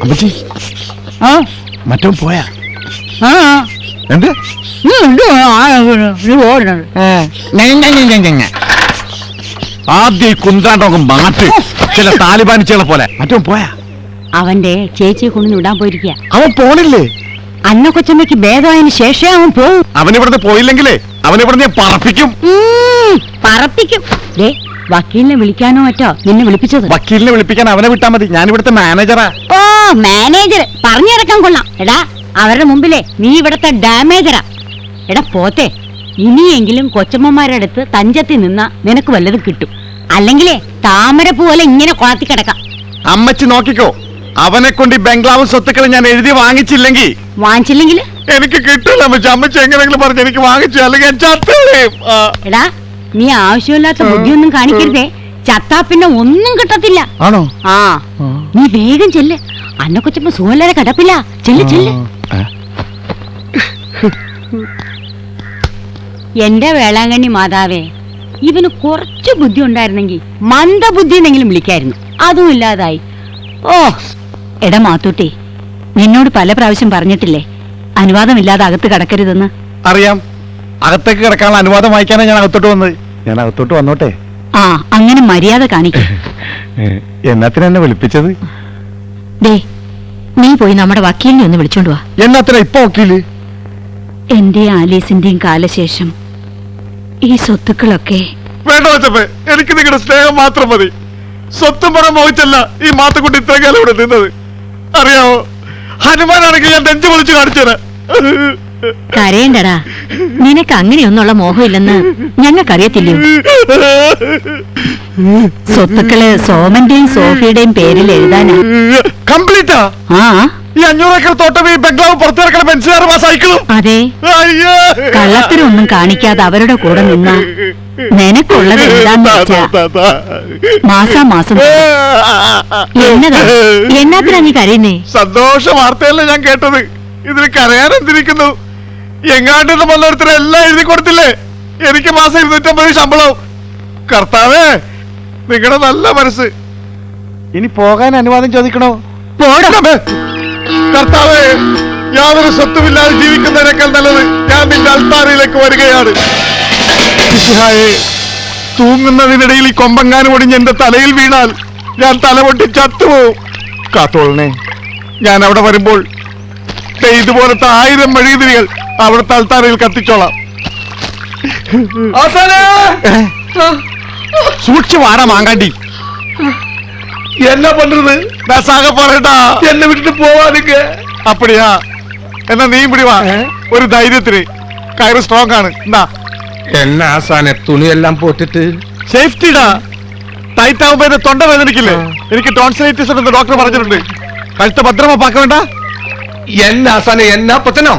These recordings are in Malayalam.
അമ്മച്ചി മറ്റോ പോയാ എന്ത് ആദ്യം കുന്താണ്ടൊക്കെ മാറ്റി ചില താലിബാനിച്ചുകളെ പോലെ മറ്റോ പോയാ. അവന്റെ ചേച്ചിയെ കൊണ്ടു വിടാൻ പോയിരിക്കുക. അവൻ പോണില്ലേ? അന്ന കൊച്ചമ്മയ്ക്ക് ഭേദമായതിനു ശേഷം അവൻ പോകും. അവനിവിടുന്ന് പോയില്ലെങ്കിലേ അവനിവിടുന്ന് പറപ്പിക്കും. പറപ്പിക്കും. വക്കീലിനെ വിളിക്കാനോ മറ്റോ നിന്നെ വിളിപ്പിച്ചത്? വക്കീലിനെ വിളിപ്പിക്കാൻ അവനെ വിട്ടാ മതി. ഞാൻ ഇവിടുത്തെ മാനേജറാ. ഓ മാനേജർ പറഞ്ഞിറക്കാൻ കൊള്ളാം. എടാ അവരുടെ മുമ്പിലെ നീ ഇവിടത്തെ ഡാമേജറാ. എടാ പോത്തെ, ഇനിയെങ്കിലും കൊച്ചമ്മമാരുടെ അടുത്ത് തഞ്ചത്തി നിന്നാ നിനക്ക് വല്ലതും കിട്ടും. അല്ലെങ്കിലേ താമരപ്പൂ പോലെ ഇങ്ങനെ കൊളത്തി കിടക്കാം. അമ്മച്ചി നോക്കിക്കോ, അവനെ കൊണ്ട് ഈ ബംഗ്ലാവും സ്വത്തുക്കളും ഞാൻ എഴുതി വാങ്ങിച്ചില്ലെങ്കിൽ എനിക്ക് കിട്ടില്ല. അമ്മച്ചി അമ്മച്ചി എങ്ങനെയെങ്കിലും പറഞ്ഞ് എനിക്ക് വാങ്ങിച്ചു, അല്ലെങ്കിൽ എടാ നീ ആവശ്യമില്ലാത്ത ബുദ്ധിയൊന്നും കാണിക്കരുതേ. ചത്താ പിന്നെ ഒന്നും കിട്ടത്തില്ല. ആണോ? ആ നീ വേഗം ചെല്ല്. അന്ന കൊച്ചമ്മ സുഖമില്ലാതെ കിടപ്പില്ല. ചെല്ല് ചെല്ല്. എന്റെ വേളാങ്കണ്ണി മാതാവേ, ഇവന് കുറച്ച് ബുദ്ധി ഉണ്ടായിരുന്നെങ്കിൽ മന്ദബുദ്ധി എന്നെങ്കിലും വിളിക്കായിരുന്നു. അതും ഇല്ലാതായി. ഓ എടാ മാത്തൂട്ടി, നിന്നോട് പല പ്രാവശ്യം പറഞ്ഞിട്ടില്ലേ അനുവാദമില്ലാതെ അകത്ത് കിടക്കരുതെന്ന്? അറിയാം. അകത്തേക്ക് കിടക്കാനുള്ള അനുവാദം വായിക്കാനാണ് ഞാൻ അകത്തോട്ട് വന്നത്. ഞാൻ അകത്തോട്ട് വന്നോട്ടെ? ആ അങ്ങനെ മര്യാദ കാണിക്ക. എന്നാത്തിനാ എന്നെ വിളിപ്പിച്ചത്? ദേ നീ പോയി നമ്മുടെ വക്കീലിനെ ഒന്ന് വിളിച്ചോണ്ട് വാ. എന്നാത്തിനാ ഇപ്പൊ വക്കീല്? എന്റെ ആലീസിന്റെയും കാലശേഷം ഈ സ്വത്തുക്കളൊക്കെ വേണ്ട വച്ചപ്പേ, എനിക്ക് നിങ്ങളുടെ സ്നേഹം മാത്രം മതി. സ്വത്തും പണം മോഹിച്ചല്ല ഈ മാത്തക്കുട്ടി ഇത്ര കാലം ഇവിടെ നിന്നത്. അറിയാവോ, ഹനുമാനാണെങ്കിൽ ഞാൻ നെഞ്ചു പൊളിച്ചു കാണിച്ചത്. കരയണ്ടടാ, നിനക്ക് അങ്ങനെയൊന്നുള്ള മോഹമില്ലെന്ന് ഞങ്ങൾക്കറിയത്തില്ലയോ? സ്വത്തുക്കള് സോമന്റെയും സോഫിയുടെയും പേരിൽ എഴുതാനാ. കംപ്ലീറ്റാ? ആ ഈ 500 ഏക്കർ തോട്ടം, ഈ ബംഗ്ലാവ് പുറത്തിറക്കണ പെൻഷനാറും ആ സൈക്കിളും. അതെ, കള്ളത്തിനൊന്നും കാണിക്കാതെ അവരുടെ കൂടെ നിന്ന നിനക്കുള്ളത് എന്താന്ന് വെച്ചാ മാസാമാസം. എന്നാത്തിനാ നീ കരയുന്നേ? സന്തോഷ വാർത്തയല്ലേ ഞാൻ കേട്ടത്. ഇതിന് കരയാൻ എന്തിരിക്കുന്നു? എങ്ങാണ്ട് വന്നോടത്തിന് എല്ലാം എഴുതി കൊടുത്തില്ലേ? എനിക്ക് മാസം 250 ശമ്പളം. കർത്താവേ, നിങ്ങളുടെ നല്ല മനസ്സ്. ഇനി പോകാൻ അനുവാദം ചോദിക്കണോ? കർത്താവേ, യാതൊരു സ്വത്തുമില്ലാതെ ജീവിക്കുന്നതിനേക്കാൾ നല്ലത് ഞാൻ നിന്റെ അൽത്താരയിലേക്ക് വരികയാണ്. തൂങ്ങുന്നതിനിടയിൽ ഈ കൊമ്പങ്ങാനും ഒടിഞ്ഞ് എന്റെ തലയിൽ വീണാൽ ഞാൻ തല പൊട്ടി ചത്തുപോകും. കാത്തോളനെ, ഞാൻ അവിടെ വരുമ്പോൾ ഇതുപോലത്തെ 1000 മെഴുകുതിരികൾ അവിടുത്തെ അൽത്താരയിൽ കത്തിച്ചോളാം. സൂക്ഷിച്ചു വാടാ മാങ്കാണ്ടി. എന്നാ പண்றது? പറയട്ടാ, എന്നെ വിട്ടിട്ട് പോവാനിക്ക. അപ്പടിയാ? എന്നാ നീ പിടി വാ. ഒരു ധൈര്യത്തിന് കയറ് സ്ട്രോങ് ആണ്. എന്താ എന്നാ ആസാനെ, തുണിയെല്ലാം പോട്ടിട്ട് സേഫ്റ്റിടാ. ടൈറ്റ് ആവുമ്പോ എന്റെ തൊണ്ട വേദനിക്കില്ലേ? എനിക്ക് ടോൺസിലൈറ്റിസ് ഉണ്ടെന്ന് ഡോക്ടർ പറഞ്ഞിട്ടുണ്ട്. കഴുത്ത ഭദ്രമാ പാക്ക വേണ്ട. എന്നാ ആസാനെ, എന്നാ പത്തനോ?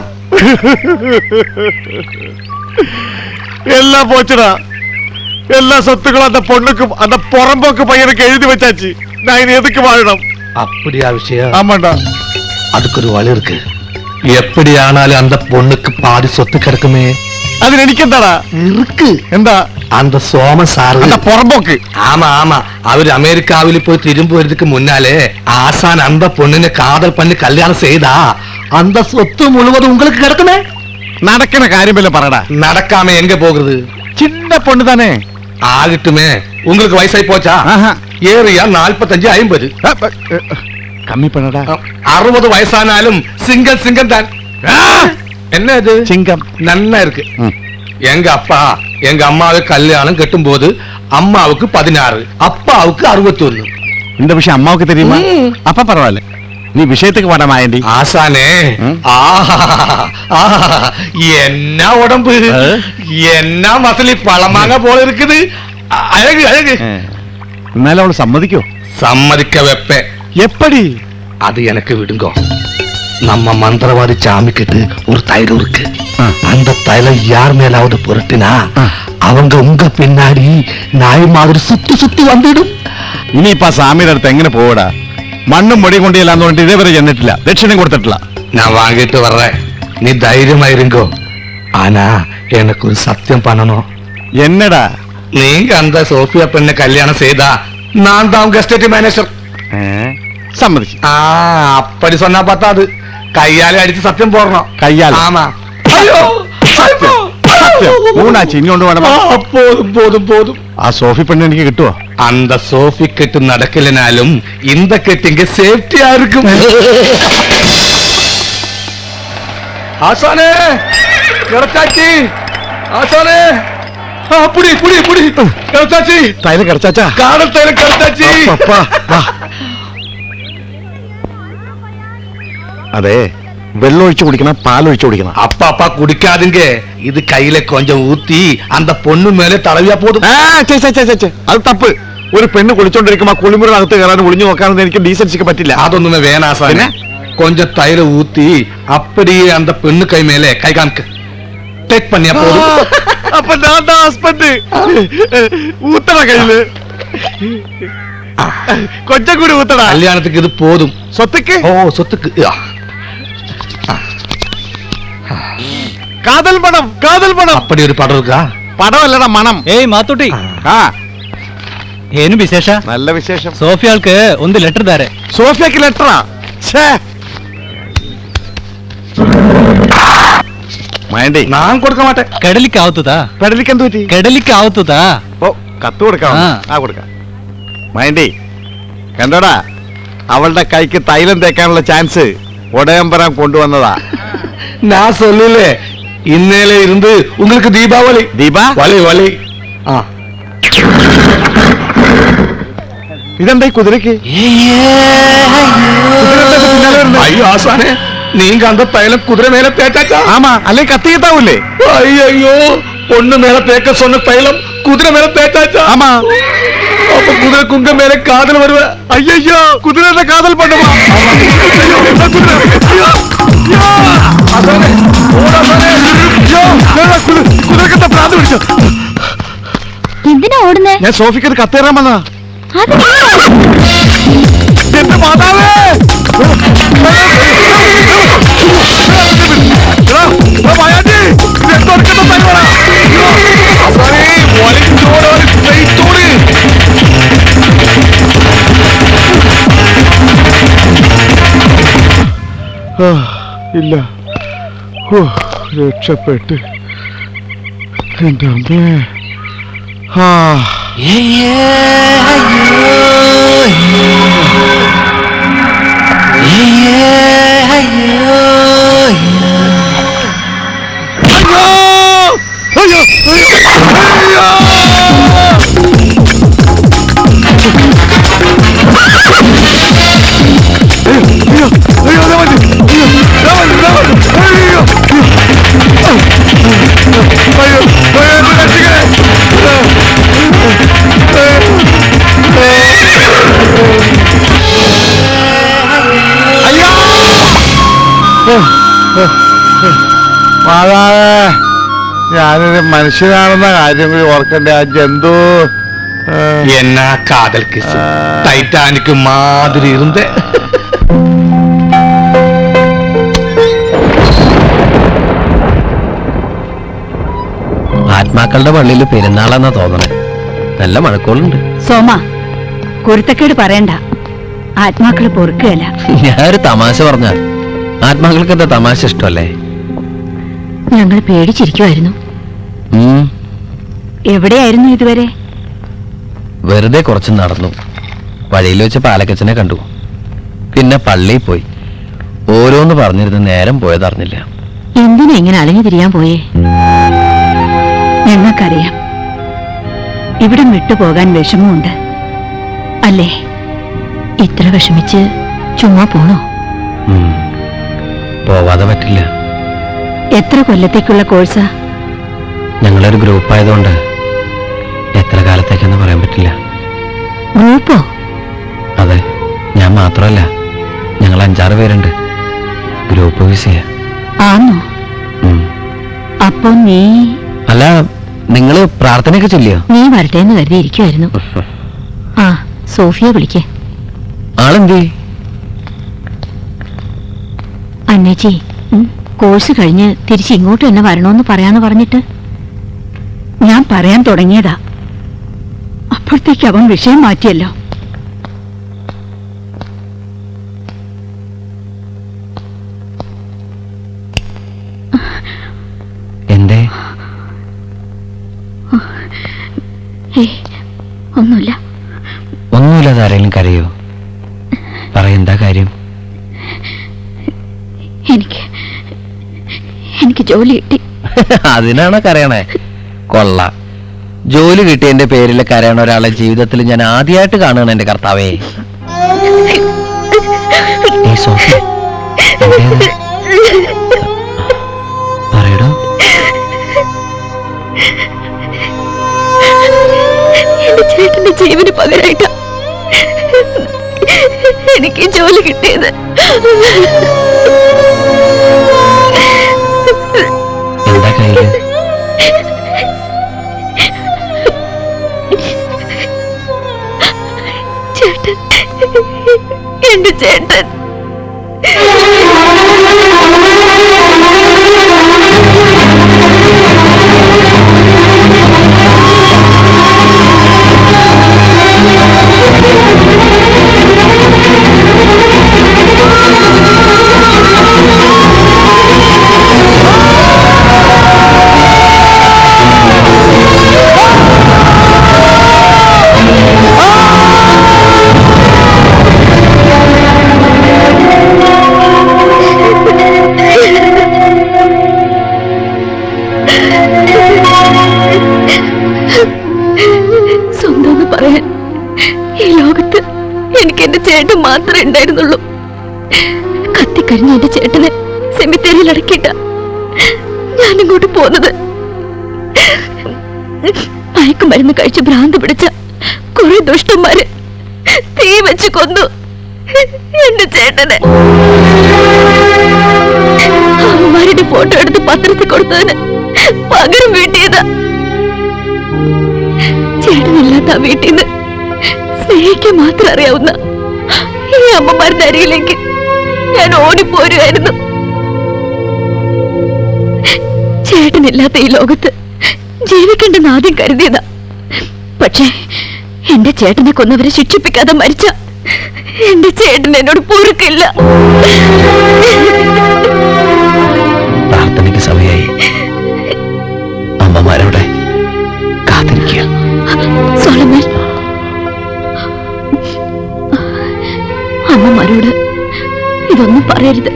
എല്ലാം പോച്ചടാ. എല്ലാ സ്വത്തുക്കളും அந்த பொண்ணுக்கும் அந்த புறம்போக்கு பையனுக்கு எழுதி வச்சாச்சு. நான் இனி எதுக்கு வாழணும்? அப்படியா விஷயம்? ஆமாண்டா. அதுக்கு ஒரு வழி இருக்கு. எப்படி ஆனாலும் அந்த பொண்ணுக்கு பாதி சொத்து கிடக்குமே. அது எனக்கு என்னடா இருக்கு? എന്താ? அந்த சோம சார் அந்த புறம்போக்கு. ஆமா ஆமா, அவர் அமெரிக்காவில் போய் திரும்பி வரதுக்கு முன்னாலே ஆசான் அந்த பொண்ணுன்னு காதல் பண்ணி கல்யாணம் செய்தா அந்த சொத்து முழுவதும் உங்களுக்கு கிடக்குமே. நடக்கிற காரியமில்ல പറടാ. நடக்காம எங்க போகுது? சின்ன பொண்ணு தானே. ஆகட்டுமே. உங்களுக்கு வயசாய் போச்சா? ஏறியா 45 50. கம்மி பண்ணடா. 60 வயசானாலும் சிங்கம் சிங்கம் தான். என்ன இது? சிங்கம் நன்னா இருக்கு. எங்க அப்பா எங்க அம்மாவை கல்யாணம் கட்டும் போது அம்மாவுக்கு 16, அப்பாவுக்கு 61. இந்த விஷயம் அம்மாவுக்கு தெரியுமா? அப்பா பரவாயில்ல, நீ விஷயத்துக்கு வர மாயண்டி. ஆசானே, என்ன உடம்பு, என்ன மசலி பழமாங்க போல இருக்குது. அழகு அழகு. എന്നാലും അവള് സമ്മതിക്കോ? சம்மதிக்க வைப்பேன். எப்படி? அது எனக்கு விடுங்கோ. நம்ம மந்திரவாதி சாமிக்கிட்டு ஒரு தைலம் இருக்கு. அந்த தைலம் யார் மேலாவது புரட்டினா அவங்க உங்க பின்னாடி நாய் மாதிரி சுத்தி சுத்தி வந்துடும். ഇനിയിപ്പോ സ്വാമിയുടെ അടുത്ത് എങ്ങനെ പോവടാ? മണ്ണും പൊടിയും കൊണ്ടില്ലാന്ന് പറഞ്ഞിട്ട് ഇതേവരെ ചെന്നിട്ടില്ല, ദക്ഷിണം കൊടുത്തിട്ടില്ല. நான் வாங்கிட்டு வர்றேன், நீ தைரியமா இருங்கோ. ஆனா எனக்கு ஒரு சத்தியம் பண்ணணும். എന്നടാ? நீங்க அந்த சோஃபியா பெண்ணை கல்யாணம் செய்தா நான் தான் உங்க எஸ்டேட் மேனேஜர். സമ്മതിച്ചു. ആ അപ്പടി சொன்னா பத்தாது கையாലെ அடிச்சு சத்தியம் போடணும். കയ്യാൽ ஆமா. ஐயோ സത്യം മൂന്നാഴ്ച ഇനി കൊണ്ട് വേണം. போதும் போதும் போதும். ആ സോഫി പെണ്ണ് എനിക്ക് കിട്ടുവോ? அந்த சோஃபி கெட்டு நடக்கலனாலும் இந்த கெட்டிங்க சேஃப்டியா இருக்கும். ஆசானே கிடைச்சாச்சி. ஆசானே புடி புடி புடி கிடைச்சாச்சி. തൈല കിടച്ചാച്ചാ. காதல் தைலம் கிடைச்சாச்சி. അതെ, വെള്ളം ഒഴിച്ചു കുടിക്കണം, പാലൊഴിച്ചു കുടിക്കണം. அப்பா அப்பா குடிக்காதுங்க. இது கையில கொஞ்சம் ஊத்தி அந்த பொண்ணு மேல தடவியா போதும். അത് തപ്പ്. ഒരു പെണ്ണ് കുളിച്ചോണ്ടിരിക്കുമ്പോ കുളിമുറിനകത്ത് കയറാനും ഒളിഞ്ഞു നോക്കാനൊന്നും എനിക്ക് ഡീസൻസിക്ക് പറ്റില്ല. അതൊന്നും വേണാ സാറേ. கொஞ்சம் தயிர ஊத்தி அப்படியே அந்த பெண்ணு கை மேல கை காமிக்க டேக் பண்ணியா போதும். അപ്പൊ ഞാൻ ഹസ്ബൻഡ് ഊത്തണ കയ്യില് കൊച്ചം കൂടി ഊത്തണ. கல்யாணத்துக்கு இது போதும். സ്വത്തുക്ക് ஓ சொத்துக்கு കാതൽ പണം, കാതൽ പണം. அப்படி ஒரு படம் இருக்கா? പടമല്ലടാ, മണം. ಏಯ್ ಮಾತುಟಿ, ആ ಏನು ವಿಶೇಷ? നല്ല വിശേഷം. ಸೋಫಿಯಾൾക്ക് ಒಂದು ಲೆಟರ್ ದಾರೆ. സോഫിയക്ക് ലെറ്ററാ? മൈൻഡി, நான் கொடுக்க மாட்டேன். ಕಡಲಿಕ್ಕೆ ಆಗುತ್ತದಾ? പെടലിക്ക് എന്ത് പറ്റി? ಕಡಲಿಕ್ಕೆ ಆಗುತ್ತದಾ? ഓ, കത്ത് കൊടുക്കാം. ആ. ആ കൊടുക്കാം. മൈൻഡി കണ്ടോടാ, അവളുടെ കൈക്ക് തൈലം തേക്കാനുള്ള ചാൻസ് ഉടയമ്പരം കൊണ്ടുവന്നതാ. நான் சொல்லல, இன்னையில இருந்து உங்களுக்கு தீபாவளி. ദീപ, வலி வலி. ഇതെന്താ ഈ കുതിരക്ക്? ஐயோ ஆசானே, நீங்க அந்த தைலம் குதிரை மேல தேய்ச்சாச்சா? ആമാ, അല്ലെങ്കിൽ കത്തി കിട്ടാവൂലേ? ஐயோ, பொண்ணு மேல தேய்க்க சொன்ன தைலம் குதிரை மேல தேய்ச்சாச்சா? ആമാ. அப்ப குதிரை குங்க மேல காதல் வருவ. അയ്യോ, കുതിരയുടെ കാതൽ പണ്ടുമാ. കുതിരക്കെന്താ പ്രാന്ത് പിടിച്ചോ? എന്തിനാ ഓടുന്നേ? ഞാൻ സോഫിക്ക് ഒരു കത്തേറാൻ വന്നാ. അത് എന്റെ മാതാവേ! എടാ, മായാണ്ടി, ഇത് എന്തൊരുക്കുന്ന പരിപാടാ? അവസാനേ വലിച്ചോട്, വലിച്ചോട്. ഇല്ല, രക്ഷപ്പെട്ട്. എന്റെ അമ്മേ. ആ അയ്യോ, അയ്യോ, മാതാവേ, ഞാനൊരു മനുഷ്യനാണെന്ന കാര്യം കൂടി ഓർക്കണ്ടേ? ആ ജന്തു என்ன காதல் கிஸ், டைட்டானிக் மாதிரி இருந்த. ആത്മാക്കളുടെ പള്ളിയിൽ പെരുന്നാളെന്നാ തോന്നണേ. നല്ല മഴക്കോളുണ്ട്. സോമ, കുരുത്തക്കേട് പറയണ്ട. ആത്മാക്കള് പൊറുക്കുകയല്ല. ഞാനൊരു തമാശ പറഞ്ഞ ആത്മാക്കൾക്ക് എന്താ തമാശ ഇഷ്ടമല്ലേ? ഞങ്ങൾ പേടിച്ചിരിക്കുമായിരുന്നു. എവിടെയായിരുന്നു ഇതുവരെ? വെറുതെ കുറച്ച് നടന്നു. വഴിയിൽ വെച്ച് പാലക്കച്ചനെ കണ്ടു. പിന്നെ പള്ളിയിൽ പോയി. ഓരോന്ന് പറഞ്ഞിരുന്ന് നേരം പോയതറിഞ്ഞില്ല. എന്തിനാ ഇങ്ങനെ അലഞ്ഞു തിരിയാൻ പോയേ? ഞങ്ങൾക്കറിയാം, ഇവിടം വിട്ടുപോകാൻ വിഷമമുണ്ട് അല്ലേ? ഇത്ര വിഷമിച്ച് ചുമ്മാ പോണോ? പോവാതെ പറ്റില്ല. എത്ര കൊല്ലത്തേക്കുള്ള കോഴ്സാ? ഞങ്ങളൊരു ഗ്രൂപ്പായതുകൊണ്ട് എത്ര കാലത്തേക്കെന്ന് പറയാൻ പറ്റില്ല. ഗ്രൂപ്പോ? അതെ, ഞാൻ മാത്രമല്ല, ഞങ്ങൾ 5-6 പേരുണ്ട്. ഗ്രൂപ്പ് വിസയ. ആന്നോ? അപ്പൊ നീ? അല്ല, നിങ്ങള് പ്രാർത്ഥനയൊക്കെ ചൊല്ലിയോ? നീ വരട്ടെ എന്ന് കരുതിയിരിക്കുമായിരുന്നു. ആ, സോഫിയെ വിളിക്കേ. ആളെന്തേ? അന്നേച്ചി, കോഴ്സ് കഴിഞ്ഞ് തിരിച്ച് ഇങ്ങോട്ട് തന്നെ വരണോന്ന് പറയാന്ന് പറഞ്ഞിട്ട് ഞാൻ പറയാൻ തുടങ്ങിയതാ. അപ്പോഴത്തേക്ക് അവൻ വിഷയം മാറ്റിയല്ലോ. ഒന്നുമില്ല. ഒന്നുമില്ലാതെ ആരെങ്കിലും കരയോ? പറയെന്താ കാര്യം? എനിക്ക് ജോലി കിട്ടി. അതിനാണോ കരയണേ? കൊള്ള. ജോലി കിട്ടിയതിന്റെ പേരിൽ കരയണ ഒരാളെ ജീവിതത്തിൽ ഞാൻ ആദ്യമായിട്ട് കാണുകയാണ് എന്റെ കർത്താവേ. പറയടോ. എന്റെ ചേട്ടന്റെ ജീവന് പകരമായിട്ടാ എനിക്ക് ജോലി കിട്ടിയത്. എന്താ കയ്യില്? ചേട്ടൻ, എന്റെ ചേട്ടൻ. സ്വന്തം പറയാൻ ഈ ലോകത്ത് എനിക്ക് എന്റെ ചേട്ടൻ മാത്രമേ ഉണ്ടായിരുന്നുള്ളൂ. കത്തിക്കഴിഞ്ഞ എന്റെ ചേട്ടനെ സെമിത്തേരിയിൽ അടക്കിയിട്ട ഞാനിങ്ങോട്ട് പോന്നത്. മയക്കുമരുന്ന് കഴിച്ച് ഭ്രാന്ത് പിടിച്ച കുറെ ദുഷ്ടന്മാര് തീ വെച്ച് കൊന്നു എന്റെ ചേട്ടനെ. അമ്മമാരുടെ ഫോട്ടോ എടുത്ത് പത്രത്തിൽ കൊടുത്തതിന് പകരം വീട്ടിയതാ. ചേട്ടനില്ലാത്ത ആ വീട്ടിൽ നിന്ന് സ്നേഹിക്കാൻ മാത്രം അറിയാവുന്ന ഈ അമ്മമാരുടെ അരികിലേക്ക് ഞാൻ ഓടിപ്പോരുമായിരുന്നു. ചേട്ടനില്ലാത്ത ഈ ലോകത്ത് ജീവിക്കേണ്ടെന്ന് ആദ്യം കരുതിയതാ. പക്ഷേ എന്റെ ചേട്ടനെ കൊന്നവരെ ശിക്ഷിപ്പിക്കാതെ മരിച്ച എന്റെ ചേട്ടൻ എന്നോട് പൊറുക്കില്ല. പ്രാർത്ഥനയ്ക്ക് സമയമായി. അമ്മമാരവിടെ കാത്തിരിക്കുക. സോളമൻ, അമ്മമാരോട് ഇതൊന്നും പറയരുത്.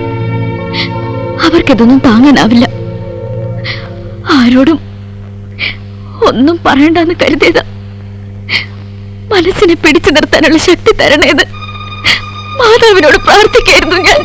അവർക്കിതൊന്നും താങ്ങാനാവില്ല. ആരോടും ഒന്നും പറയണ്ടെന്ന് കരുതിയതാ. മനസ്സിനെ പിടിച്ചു നിർത്താനുള്ള ശക്തി തരണേന്ന് മാതാവിനോട് പ്രാർത്ഥിക്കായിരുന്നു ഞാൻ.